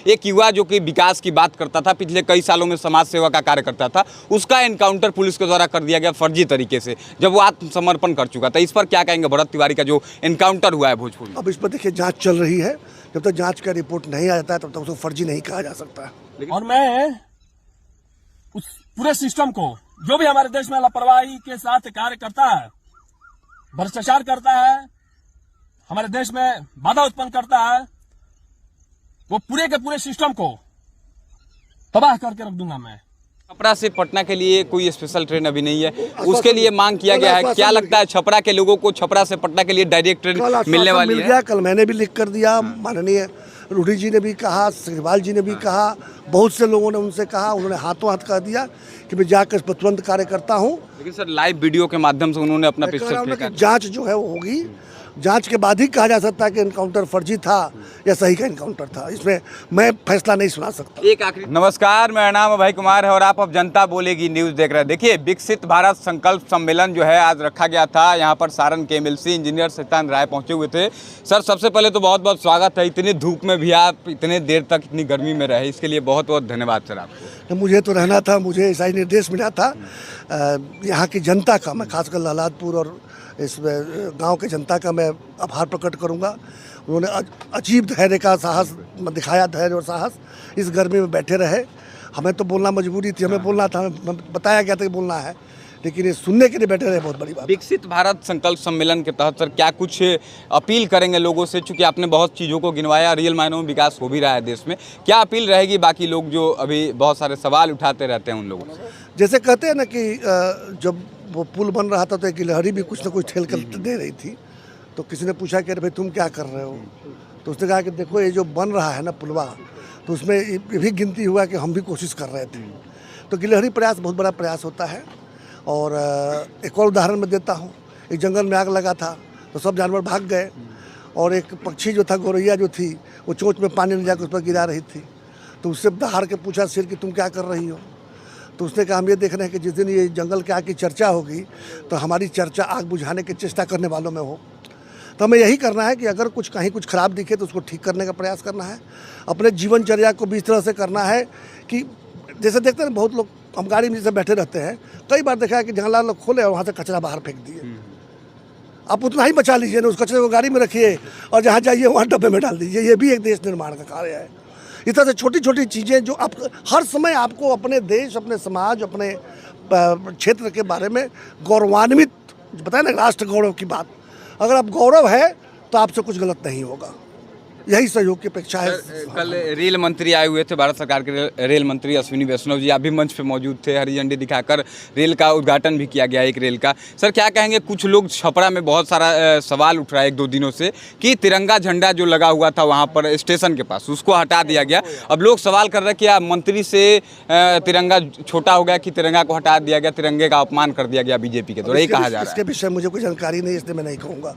एक युवा जो कि विकास की बात करता था, पिछले कई सालों में समाज सेवा का कार्य करता था, उसका एनकाउंटर पुलिस के द्वारा कर दिया गया फर्जी तरीके से, जब वो आत्मसमर्पण कर चुका था। इस पर क्या कहेंगे भरत तिवारी का जो एनकाउंटर हुआ है भोजपुर में? अब इस पर देखिए जांच चल रही है, जब तक जांच का रिपोर्ट नहीं आ जाता है तब तक उसको फर्जी नहीं कहा जा सकता। और मैं उस पूरे सिस्टम को, जो भी हमारे देश में लापरवाही के साथ कार्य करता है, भ्रष्टाचार करता है, हमारे देश में बाधा उत्पन्न करता है, वो पूरे के पूरे सिस्टम को तबाह करके रख दूंगा मैं। छपरा से पटना के लिए कोई स्पेशल ट्रेन अभी नहीं है, उसके लिए मांग किया गया है। क्या लगता है छपरा के लोगों को छपरा से पटना के लिए डायरेक्ट ट्रेन मिलने वाली मिल है? गया, कल मैंने भी लिख कर दिया, माननीय रूढ़ी जी ने भी कहा, सिग्रीवाल जी ने भी कहा, बहुत से लोगों ने उनसे कहा, उन्होंने हाथों हाथ कह दिया कि मैं जाकर इस पर तुरंत कार्य करता हूँ। लेकिन सर लाइव वीडियो के माध्यम से उन्होंने अपना पिस्टल फेंका। जांच जो है वो होगी, जांच के बाद ही कहा जा सकता है कि एनकाउंटर फर्जी था या सही का एनकाउंटर था। इसमें मैं फैसला नहीं सुना सकता। एक आखिरी नमस्कार, मेरा नाम अभय कुमार है और आप अब जनता बोलेगी न्यूज़ देख रहे हैं। देखिए, विकसित भारत संकल्प सम्मेलन जो है आज रखा गया था। यहाँ पर सारण के MLC इंजीनियर सत्यानंद राय पहुँचे हुए थे। सर, सबसे पहले तो बहुत बहुत स्वागत है। इतनी धूप में भी आप इतने देर तक इतनी गर्मी में रहे, इसके लिए बहुत बहुत धन्यवाद सर आपको। मुझे तो रहना था, मुझे ऐसा ही निर्देश मिला था। यहाँ की जनता का, मैं खासकर लालादपुर और इस गांव के जनता का मैं आभार प्रकट करूंगा। उन्होंने अजीब धैर्य का साहस दिखाया, धैर्य और साहस। इस गर्मी में बैठे रहे। हमें तो बोलना मजबूरी थी, हमें बोलना था, बताया गया था कि बोलना है, लेकिन ये सुनने के लिए बैठे रहे, बहुत बड़ी बात। विकसित भारत संकल्प सम्मेलन के तहत सर क्या कुछ अपील करेंगे लोगों से? चूँकि आपने बहुत चीज़ों को गिनवाया, रियल मायनों में विकास हो भी रहा है देश में, क्या अपील रहेगी बाकी लोग जो अभी बहुत सारे सवाल उठाते रहते हैं उन लोगों से? जैसे कहते हैं ना कि जब वो पुल बन रहा था तो एक गिलहरी भी कुछ ना कुछ ठेल कर दे रही थी, तो किसी ने पूछा कि अरे भाई तुम क्या कर रहे हो? तो उसने कहा कि देखो ये जो बन रहा है ना पुलवा, तो उसमें ये भी गिनती हुआ कि हम भी कोशिश कर रहे थे। तो गिलहरी प्रयास बहुत बड़ा प्रयास होता है। और एक और उदाहरण मैं देता हूँ। एक जंगल में आग लगा था तो सब जानवर भाग गए, और एक पक्षी जो था, गौरैया जो थी, वो चोंच में पानी ले जाकर उस पर गिरा रही थी। तो उससे दहाड़ के पूछा शेर कि तुम क्या कर रही हो? तो उसने कहा हम ये देख रहे हैं कि जिस दिन ये जंगल के आग की चर्चा होगी तो हमारी चर्चा आग बुझाने की चेष्टा करने वालों में हो। तो हमें यही करना है कि अगर कुछ कहीं कुछ खराब दिखे तो उसको ठीक करने का प्रयास करना है। अपने जीवनचर्या को भी इस तरह से करना है कि जैसे देखते हैं बहुत लोग, हम गाड़ी में जैसे बैठे रहते हैं, कई बार देखा है कि जंगला लोग खोले और वहाँ से कचरा बाहर फेंक दिए। आप उतना ही बचा लीजिए ना, उस कचरे को गाड़ी में रखिए और जहाँ जाइए वहाँ डब्बे में डाल दीजिए। ये भी एक देश निर्माण का कार्य है। इस तरह से छोटी छोटी चीज़ें जो आप हर समय आपको अपने देश, अपने समाज, अपने क्षेत्र के बारे में गौरवान्वित, बताए ना, राष्ट्र गौरव की बात, अगर आप गौरव है तो आपसे कुछ गलत नहीं होगा। यही सहयोग की अपेक्षा है। कल रेल मंत्री आए हुए थे, भारत सरकार के रेल मंत्री अश्विनी वैष्णव जी, आप भी मंच पे मौजूद थे। हरी झंडी दिखाकर रेल का उद्घाटन भी किया गया, एक रेल का। सर क्या कहेंगे, कुछ लोग छपरा में बहुत सारा सवाल उठ रहा है 1-2 दिनों से कि तिरंगा झंडा जो लगा हुआ था वहाँ पर स्टेशन के पास, उसको हटा दिया गया। अब लोग सवाल कर रहे हैं कि आप मंत्री से तिरंगा छोटा हो गया कि तिरंगा को हटा दिया गया, तिरंगे का अपमान कर दिया गया बीजेपी के द्वारा, यही कहा जा रहा है। इसके विषय मुझे कोई जानकारी नहीं, इसलिए मैं नहीं कहूँगा।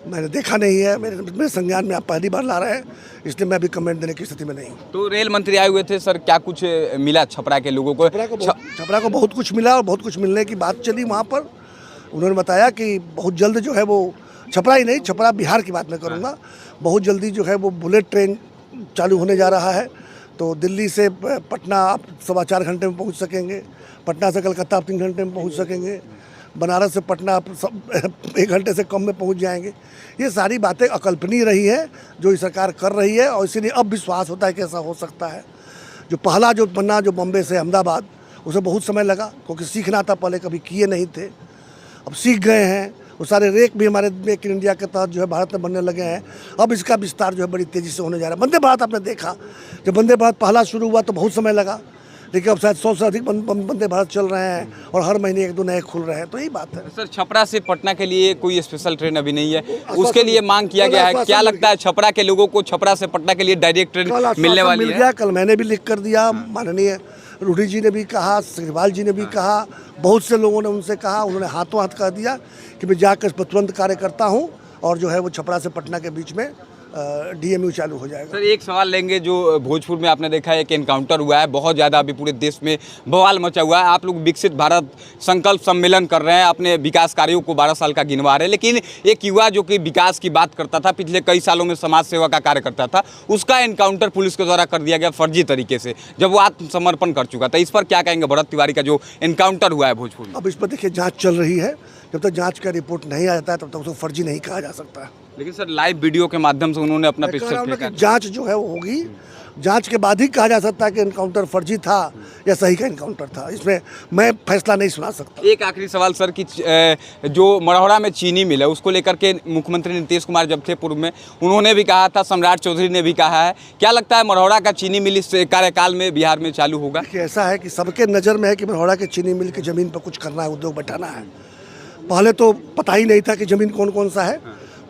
मैंने देखा नहीं है, मेरे संज्ञान में आप पहली बार ला रहे हैं, इसलिए मैं भी कमेंट देने की स्थिति में नहीं हूँ। तो रेल मंत्री आए हुए थे सर, क्या कुछ मिला छपरा के लोगों को? छपरा को बहुत कुछ मिला और बहुत कुछ मिलने की बात चली वहाँ पर। उन्होंने बताया कि बहुत जल्द जो है वो, छपरा ही नहीं, छपरा बिहार की बात मैं करूँगा, बहुत जल्दी जो है वो बुलेट ट्रेन चालू होने जा रहा है। तो दिल्ली से पटना आप 4.25 घंटे में पहुँच सकेंगे, पटना से कलकत्ता आप 3 घंटे में पहुँच सकेंगे, बनारस से पटना आप 1 घंटे से कम में पहुंच जाएंगे। ये सारी बातें अकल्पनीय रही है जो ये सरकार कर रही है, और इसीलिए अब विश्वास होता है कि ऐसा हो सकता है। जो पहला जो बनना, जो बॉम्बे से अहमदाबाद, उसे बहुत समय लगा क्योंकि सीखना था, पहले कभी किए नहीं थे, अब सीख गए हैं। वो सारे रेक भी हमारे मेक इन इंडिया के तहत जो है भारत में बनने लगे हैं। अब इसका विस्तार जो है बड़ी तेज़ी से होने जा रहा है। वंदे भारत आपने देखा, जब वंदे भारत पहला शुरू हुआ तो बहुत समय लगा, लेकिन अब शायद 100 से अधिक वंदे भारत चल रहे हैं और हर महीने 1-2 नए खुल रहे हैं। तो यही बात है। सर छपरा से पटना के लिए कोई स्पेशल ट्रेन अभी नहीं है, उसके लिए मांग किया गया है। क्या लगता है छपरा के लोगों को छपरा से पटना के लिए डायरेक्ट ट्रेन मिलने वाली है? कल मैंने भी लिख कर दिया, माननीय रूढ़ी जी ने भी कहा, सिग्रीवाल जी ने भी कहा, बहुत से लोगों ने उनसे कहा, उन्होंने हाथों हाथ कह दिया कि मैं जाकर इस पर तुरंत कार्य करता हूँ और जो है वो छपरा से पटना के बीच में DMU चालू हो जाएगा। सर एक सवाल लेंगे, जो भोजपुर में आपने देखा है एक एनकाउंटर हुआ है, बहुत ज़्यादा अभी पूरे देश में बवाल मचा हुआ है। आप लोग विकसित भारत संकल्प सम्मेलन कर रहे हैं, अपने विकास कार्यों को 12 साल का गिनवा रहे हैं, लेकिन एक युवा जो कि विकास की बात करता था, पिछले कई सालों में समाज सेवा का कार्य करता था, उसका एनकाउंटर पुलिस के द्वारा कर दिया गया फर्जी तरीके से, जब वो आत्मसमर्पण कर चुका था। इस पर क्या कहेंगे? भरत तिवारी का जो एनकाउंटर हुआ है भोजपुर में। अब इस पर देखिए जांच चल रही है, जब तक जांच का रिपोर्ट नहीं आ जाता है तब तक उसको फर्जी नहीं कहा जा सकता। लेकिन सर लाइव वीडियो के माध्यम से उन्होंने अपना मैं कह रहा पिस्टल हूं ना फेंका। कि जांच जो है वो होगी, जांच के बाद ही कहा जा सकता है कि एनकाउंटर फर्जी था या सही का एनकाउंटर था। इसमें मैं फैसला नहीं सुना सकता। एक आखिरी सवाल सर कि जो मढ़ौरा में चीनी मिल है उसको लेकर के मुख्यमंत्री नीतीश कुमार जब थे पूर्व में, उन्होंने भी कहा था, सम्राट चौधरी ने भी कहा है, क्या लगता है मढ़ौरा का चीनी मिल इस कार्यकाल में बिहार में चालू होगा? कि ऐसा है कि सबके नज़र में है कि मढ़ौरा के चीनी मिल की ज़मीन पर कुछ करना है, उद्योग बैठाना है। पहले तो पता ही नहीं था कि ज़मीन कौन कौन सा है,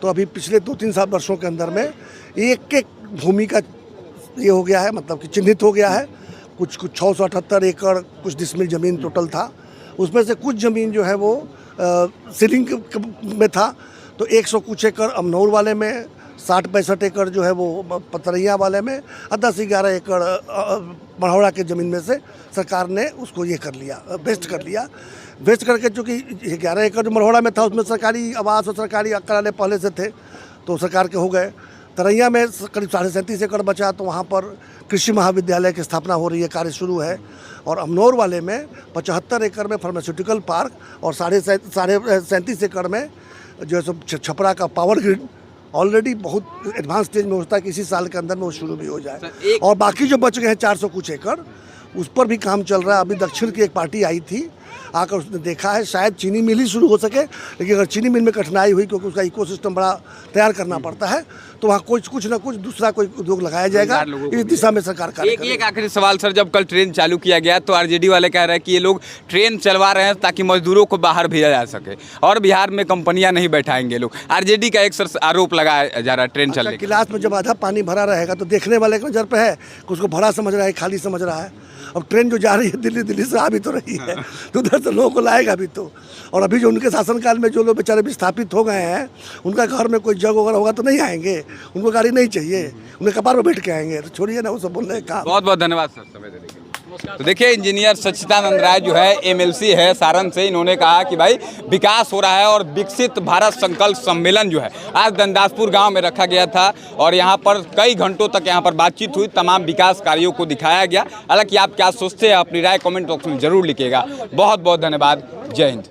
तो अभी पिछले 2-3 साल वर्षों के अंदर में एक एक भूमि का ये हो गया है, मतलब कि चिन्हित हो गया है। कुछ 678 एकड़ कुछ डिसमिल ज़मीन टोटल था, उसमें से कुछ ज़मीन जो है वो सीलिंग में था, तो 100 कुछ एकड़ अमनौर वाले में, 60-65 एकड़ जो है वो पतरैया वाले में, और 10-11 एकड़ मढ़ौरा के ज़मीन में से सरकार ने उसको ये कर लिया, वेस्ट कर लिया। वेस्ट करके चूँकि 11 एकड़ जो मढ़ौरा में था उसमें सरकारी आवास और सरकारी कार्यालय पहले से थे तो सरकार के हो गए। तरैया में करीब 37.5 एकड़ बचा, तो वहाँ पर कृषि महाविद्यालय की स्थापना हो रही है, कार्य शुरू है। और अमनौर वाले में 75 एकड़ में फार्मास्यूटिकल पार्क और 37.5 एकड़ में जो है सो छपरा का पावर ग्रिड ऑलरेडी बहुत एडवांस स्टेज में होता है कि इसी साल के अंदर में वो शुरू भी हो जाए। और बाकी जो बच गए हैं 400 कुछ एकड़, उस पर भी काम चल रहा है। अभी दक्षिण की एक पार्टी आई थी, आकर उसने देखा है शायद चीनी मिल ही शुरू हो सके, लेकिन अगर चीनी मिल में कठिनाई हुई क्योंकि उसका इकोसिस्टम बड़ा तैयार करना पड़ता है, तो वहाँ कुछ ना कुछ दूसरा कोई उद्योग लगाया जाएगा। इस दिशा में सरकार कार्य करेगी। एक आखिरी सवाल सर, जब कल ट्रेन चालू किया गया तो आरजेडी वाले कह रहे हैं कि ये लोग ट्रेन चलवा रहे हैं ताकि मजदूरों को बाहर भेजा जा सके और बिहार में कंपनियां नहीं बैठाएंगे लोग। आरजेडी का एक सर आरोप लगाया जा रहा है ट्रेन चलने का। गिलास में जब आधा पानी भरा रहेगा तो देखने वाले की नज़र पे है कि उसको भरा समझ रहा है, खाली समझ रहा है। अब ट्रेन जो जा रही है दिल्ली से आ भी तो रही है, तो उधर से लोगों को लाएगा भी तो। और अभी जो उनके शासनकाल में जो लोग बेचारे विस्थापित हो गए हैं, उनका घर में कोई जग वगैरह होगा तो नहीं आएंगे, उनको गाड़ी नहीं चाहिए, उनके कपार पर बैठ के आएंगे। तो छोड़िए ना वो सब बोलने का। बहुत बहुत धन्यवाद सर समय देने के लिए। तो देखिए इंजीनियर सच्चिदानंद राय जो है MLC है सारण से, इन्होंने कहा कि भाई विकास हो रहा है और विकसित भारत संकल्प सम्मेलन जो है आज दंदासपुर गांव में रखा गया था और यहां पर कई घंटों तक यहां पर बातचीत हुई, तमाम विकास कार्यों को दिखाया गया। हालांकि आप क्या सोचते हैं अपनी राय कमेंट बॉक्स में जरूर लिखिएगा। बहुत बहुत धन्यवाद। जय हिंद।